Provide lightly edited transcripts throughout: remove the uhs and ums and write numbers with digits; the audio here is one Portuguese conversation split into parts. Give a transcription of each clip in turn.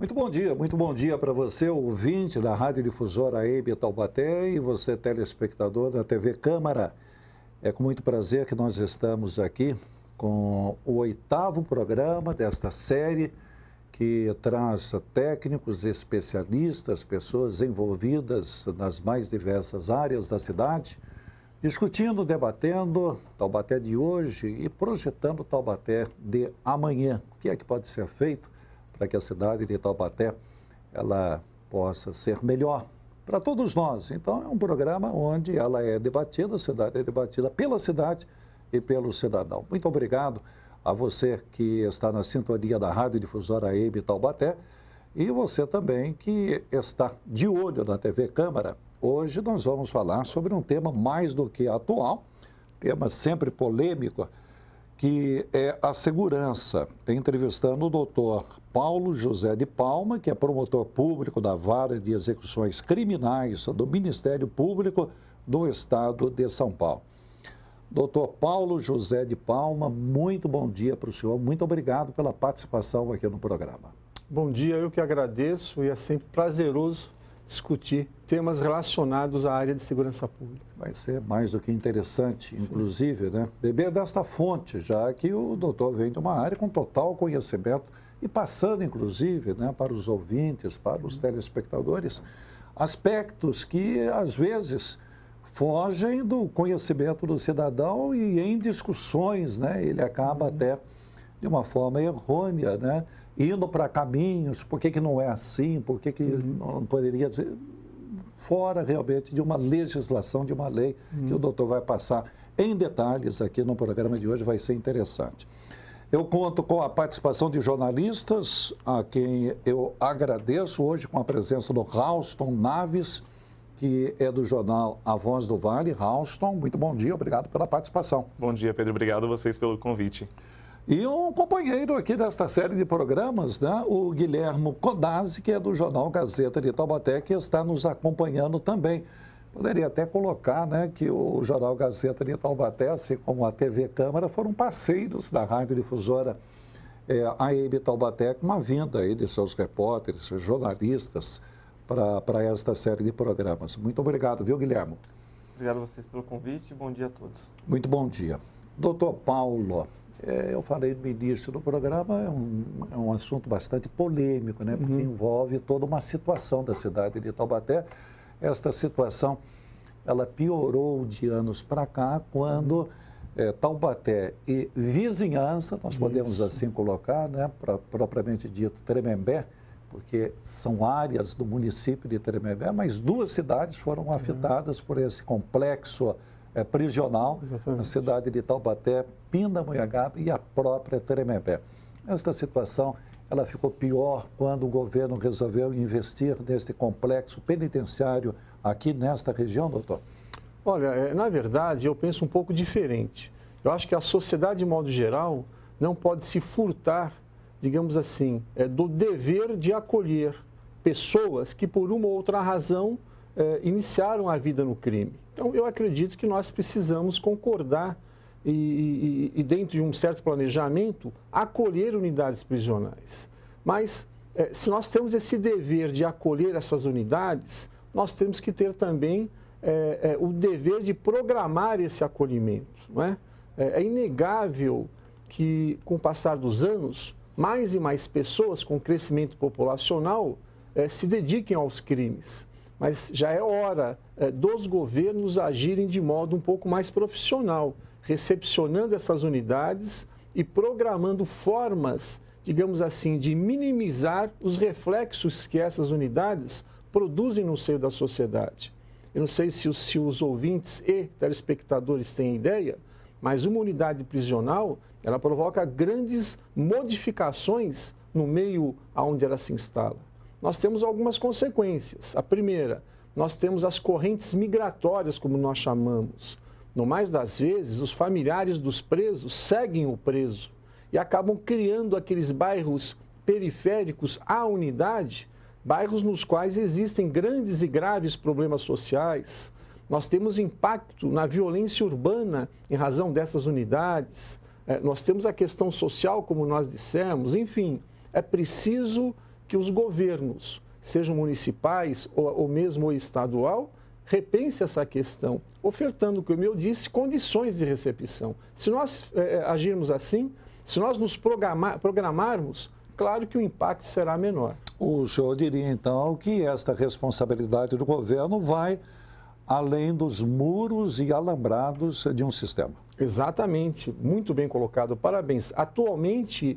Muito bom dia para você, ouvinte da Rádio Difusora AM Taubaté e você, telespectador da TV Câmara. É com muito prazer que nós estamos aqui com o 8º programa desta série que traz técnicos, especialistas, pessoas envolvidas nas mais diversas áreas da cidade, discutindo, debatendo Taubaté de hoje e projetando Taubaté de amanhã. O que é que pode ser feito para que a cidade de Taubaté ela possa ser melhor para todos nós. Então, é um programa onde ela é debatida, a cidade é debatida pela cidade e pelo cidadão. Muito obrigado a você que está na sintonia da Rádio Difusora AM Taubaté e você também que está de olho na TV Câmara. Hoje nós vamos falar sobre um tema mais do que atual, tema sempre polêmico, que é a segurança. Entrevistando o doutor Paulo José de Palma, que é promotor público da Vara de Execuções Criminais do Ministério Público do Estado de São Paulo. Doutor Paulo José de Palma, muito bom dia para o senhor. Muito obrigado pela participação aqui no programa. Bom dia, eu que agradeço e é sempre prazeroso discutir temas relacionados à área de segurança pública. Vai ser mais do que interessante, inclusive, né? Beber desta fonte, já que o doutor vem de uma área com total conhecimento e passando, inclusive, né, para os ouvintes, para os telespectadores, aspectos que, às vezes, fogem do conhecimento do cidadão e em discussões, né, ele acaba até de uma forma errônea, né, indo para caminhos, por que não é assim, por que não poderia ser, fora realmente de uma legislação, de uma lei que o doutor vai passar em detalhes aqui no programa de hoje, vai ser interessante. Eu conto com a participação de jornalistas, a quem eu agradeço hoje com a presença do Rauston Naves, que é do jornal A Voz do Vale. Rauston, muito bom dia, obrigado pela participação. Bom dia, Pedro, obrigado a vocês pelo convite. E um companheiro aqui desta série de programas, né, o Guilhermo Codazzi, que é do jornal Gazeta de Taubaté, que está nos acompanhando também. Poderia até colocar, né, que o jornal Gazeta de Taubaté, assim como a TV Câmara, foram parceiros da Rádio Difusora AM Taubaté, com uma vinda aí de seus repórteres, jornalistas, para esta série de programas. Muito obrigado, viu, Guilherme? Obrigado a vocês pelo convite e bom dia a todos. Muito bom dia. Doutor Paulo, eu falei no início do programa, é um assunto bastante polêmico, né? Porque envolve toda uma situação da cidade de Taubaté. Esta situação, ela piorou de anos para cá, quando Taubaté e vizinhança, nós podemos assim colocar, né? Propriamente dito, Tremembé, porque são áreas do município de Tremembé, mas duas cidades foram afetadas por esse complexo prisional, a cidade de Taubaté, Pindamonhangaba e a própria Tremembé. Esta situação, ela ficou pior quando o governo resolveu investir neste complexo penitenciário aqui nesta região, doutor? Olha, na verdade, eu penso um pouco diferente. Eu acho que a sociedade, de modo geral, não pode se furtar, digamos assim, do dever de acolher pessoas que, por uma ou outra razão, iniciaram a vida no crime. Então, eu acredito que nós precisamos concordar e dentro de um certo planejamento, acolher unidades prisionais. Mas, se nós temos esse dever de acolher essas unidades, nós temos que ter também o dever de programar esse acolhimento. Não é? É inegável que, com o passar dos anos, mais e mais pessoas com crescimento populacional se dediquem aos crimes. Mas já é hora dos governos agirem de modo um pouco mais profissional, recepcionando essas unidades e programando formas, digamos assim, de minimizar os reflexos que essas unidades produzem no seio da sociedade. Eu não sei se os ouvintes e telespectadores têm ideia, mas uma unidade prisional, ela provoca grandes modificações no meio onde ela se instala. Nós temos algumas consequências. A primeira, nós temos as correntes migratórias, como nós chamamos. No mais das vezes, os familiares dos presos seguem o preso e acabam criando aqueles bairros periféricos à unidade, bairros nos quais existem grandes e graves problemas sociais. Nós temos impacto na violência urbana em razão dessas unidades. Nós temos a questão social, como nós dissemos. Enfim, é preciso que os governos, sejam municipais ou mesmo o estadual, repense essa questão, ofertando, como eu disse, condições de recepção. Se nós agirmos assim, se nós nos programarmos, claro que o impacto será menor. O senhor diria, então, que esta responsabilidade do governo vai além dos muros e alambrados de um sistema. Exatamente, muito bem colocado, parabéns. Atualmente,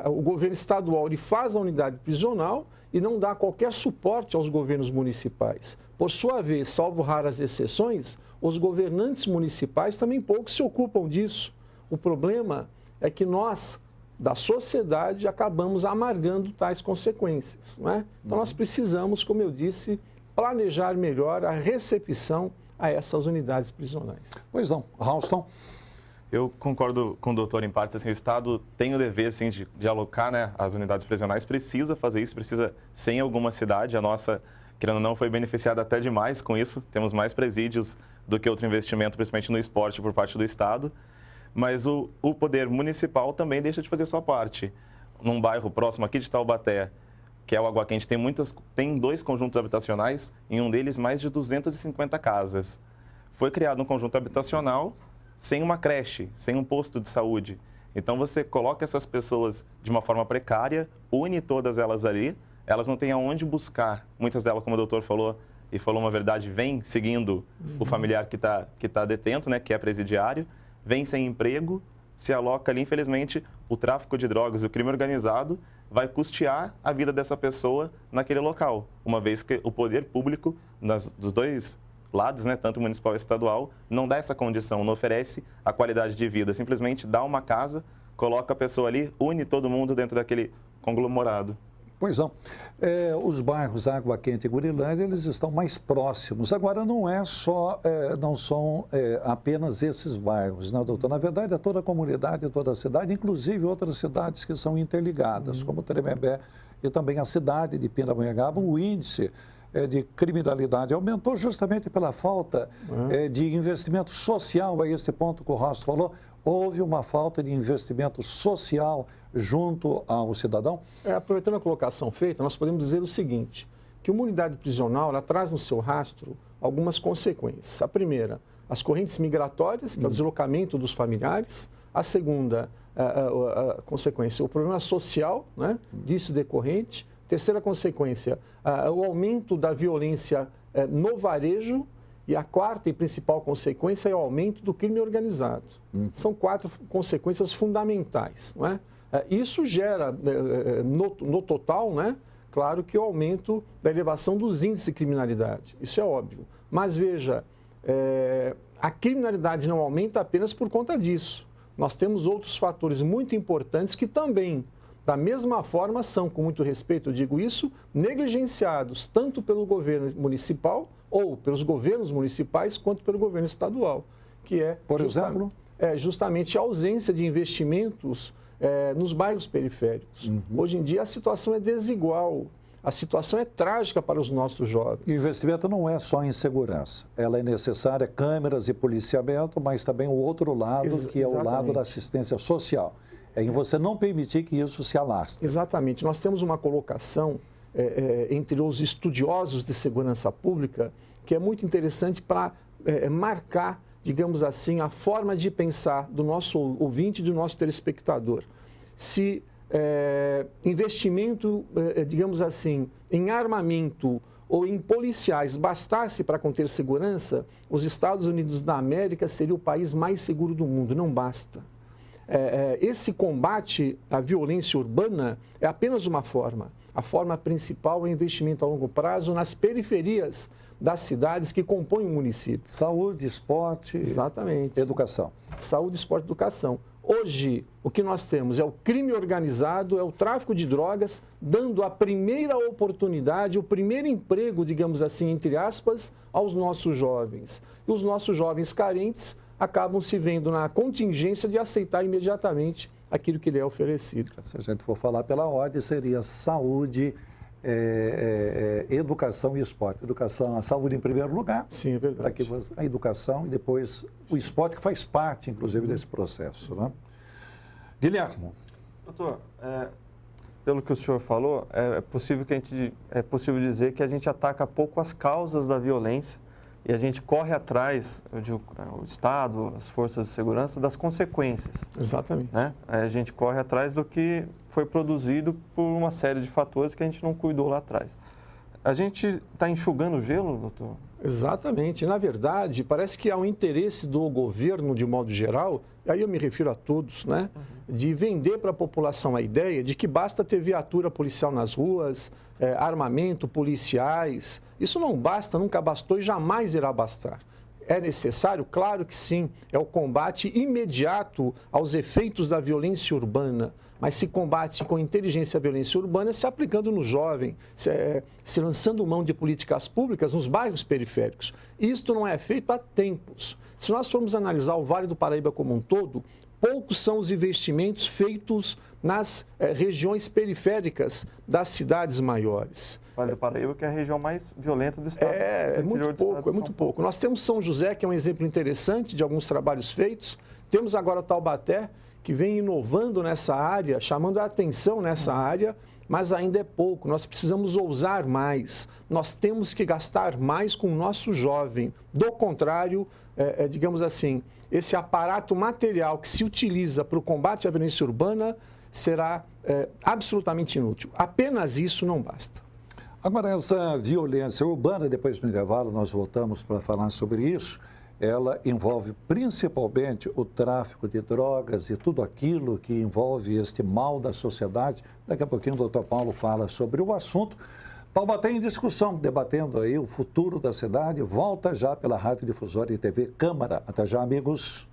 o governo estadual ele faz a unidade prisional e não dá qualquer suporte aos governos municipais. Por sua vez, salvo raras exceções, os governantes municipais também pouco se ocupam disso. O problema é que nós, da sociedade, acabamos amargando tais consequências, não é? Então, nós precisamos, como eu disse, planejar melhor a recepção a essas unidades prisionais. Pois não. Ralston? Eu concordo com o doutor em partes, assim, o Estado tem o dever, assim, de alocar, né, as unidades prisionais, precisa fazer isso, precisa ser em alguma cidade. A nossa, querendo ou não, foi beneficiada até demais com isso, temos mais presídios do que outro investimento, principalmente no esporte, por parte do Estado. Mas o poder municipal também deixa de fazer sua parte. Num bairro próximo aqui de Taubaté, que é o Água Quente, tem 2 conjuntos habitacionais, em um deles mais de 250 casas. Foi criado um conjunto habitacional sem uma creche, sem um posto de saúde. Então você coloca essas pessoas de uma forma precária, une todas elas ali, elas não têm aonde buscar. Muitas delas, como o doutor falou, e falou uma verdade, vem seguindo o familiar que tá detento, né, que é presidiário, vem sem emprego, se aloca ali, infelizmente, o tráfico de drogas e o crime organizado vai custear a vida dessa pessoa naquele local, uma vez que o poder público, dos 2 lados, né, tanto municipal e estadual, não dá essa condição, não oferece a qualidade de vida, simplesmente dá uma casa, coloca a pessoa ali, une todo mundo dentro daquele conglomerado. Pois não. Os bairros Água Quente e Gurilândia, eles estão mais próximos. Agora, não são apenas esses bairros, né, doutor? Na verdade, é toda a comunidade, toda a cidade, inclusive outras cidades que são interligadas, como Tremembé e também a cidade de Pindamonhangaba. O índice de criminalidade aumentou justamente pela falta de investimento social, a esse ponto que o Ralston falou. Houve uma falta de investimento social junto ao cidadão? Aproveitando a colocação feita, nós podemos dizer o seguinte, que uma unidade prisional ela traz no seu rastro algumas consequências. A primeira, as correntes migratórias, que é o deslocamento dos familiares. A segunda, a consequência, o problema social, né, disso decorrente. Terceira consequência, o aumento da violência no varejo. E a quarta e principal consequência é o aumento do crime organizado. São 4 consequências fundamentais, não é? Isso gera, no total, né, claro que o aumento da elevação dos índices de criminalidade. Isso é óbvio. Mas veja, a criminalidade não aumenta apenas por conta disso. Nós temos outros fatores muito importantes que também, da mesma forma, são, com muito respeito, eu digo isso, negligenciados tanto pelo governo municipal ou pelos governos municipais quanto pelo governo estadual, que é, por exemplo, justamente a ausência de investimentos nos bairros periféricos. Hoje em dia a situação é desigual, a situação é trágica para os nossos jovens. O investimento não é só em segurança, ela é necessária, câmeras e policiamento, mas também o outro lado, que é o lado da assistência social. É em você não permitir que isso se alastre. Exatamente. Nós temos uma colocação entre os estudiosos de segurança pública que é muito interessante para marcar, digamos assim, a forma de pensar do nosso ouvinte e do nosso telespectador. Se investimento, digamos assim, em armamento ou em policiais bastasse para conter segurança, os Estados Unidos da América seria o país mais seguro do mundo. Não basta. Esse combate à violência urbana é apenas uma forma. A forma principal é investimento a longo prazo nas periferias das cidades que compõem o município. Saúde, esporte, exatamente, educação. Saúde, esporte e educação. Hoje, o que nós temos é o crime organizado, é o tráfico de drogas, dando a primeira oportunidade, o primeiro emprego, digamos assim, entre aspas, aos nossos jovens. E os nossos jovens carentes acabam se vendo na contingência de aceitar imediatamente aquilo que lhe é oferecido. Se a gente for falar pela ordem, seria saúde, educação e esporte. Educação, a saúde em primeiro lugar. Sim, é verdade. Para que a educação e depois o esporte, que faz parte, inclusive, desse processo, né? Guilherme. Doutor, pelo que o senhor falou, é possível dizer que a gente ataca pouco as causas da violência e a gente corre atrás, eu digo, o Estado, as forças de segurança, das consequências. Exatamente. Né? A gente corre atrás do que foi produzido por uma série de fatores que a gente não cuidou lá atrás. A gente está enxugando o gelo, doutor? Exatamente. Na verdade, parece que há um interesse do governo, de modo geral, e aí eu me refiro a todos, né? De vender para a população a ideia de que basta ter viatura policial nas ruas, armamento, policiais. Isso não basta, nunca bastou e jamais irá bastar. É necessário? Claro que sim. É o combate imediato aos efeitos da violência urbana. Mas se combate com inteligência a violência urbana se aplicando no jovem, se lançando mão de políticas públicas nos bairros periféricos. Isto não é feito há tempos. Se nós formos analisar o Vale do Paraíba como um todo, poucos são os investimentos feitos nas regiões periféricas das cidades maiores. Vale do Paraíba, que é a região mais violenta do estado. É muito pouco. Nós temos São José, que é um exemplo interessante de alguns trabalhos feitos. Temos agora Taubaté, que vem inovando nessa área, chamando a atenção nessa área, mas ainda é pouco. Nós precisamos ousar mais. Nós temos que gastar mais com o nosso jovem. Do contrário, digamos assim, esse aparato material que se utiliza para o combate à violência urbana será absolutamente inútil. Apenas isso não basta. Agora, essa violência urbana, depois do intervalo nós voltamos para falar sobre isso, ela envolve principalmente o tráfico de drogas e tudo aquilo que envolve este mal da sociedade. Daqui a pouquinho o doutor Paulo fala sobre o assunto. Taubaté em discussão, debatendo aí o futuro da cidade. Volta já pela Rádio Difusora e TV Câmara. Até já, amigos.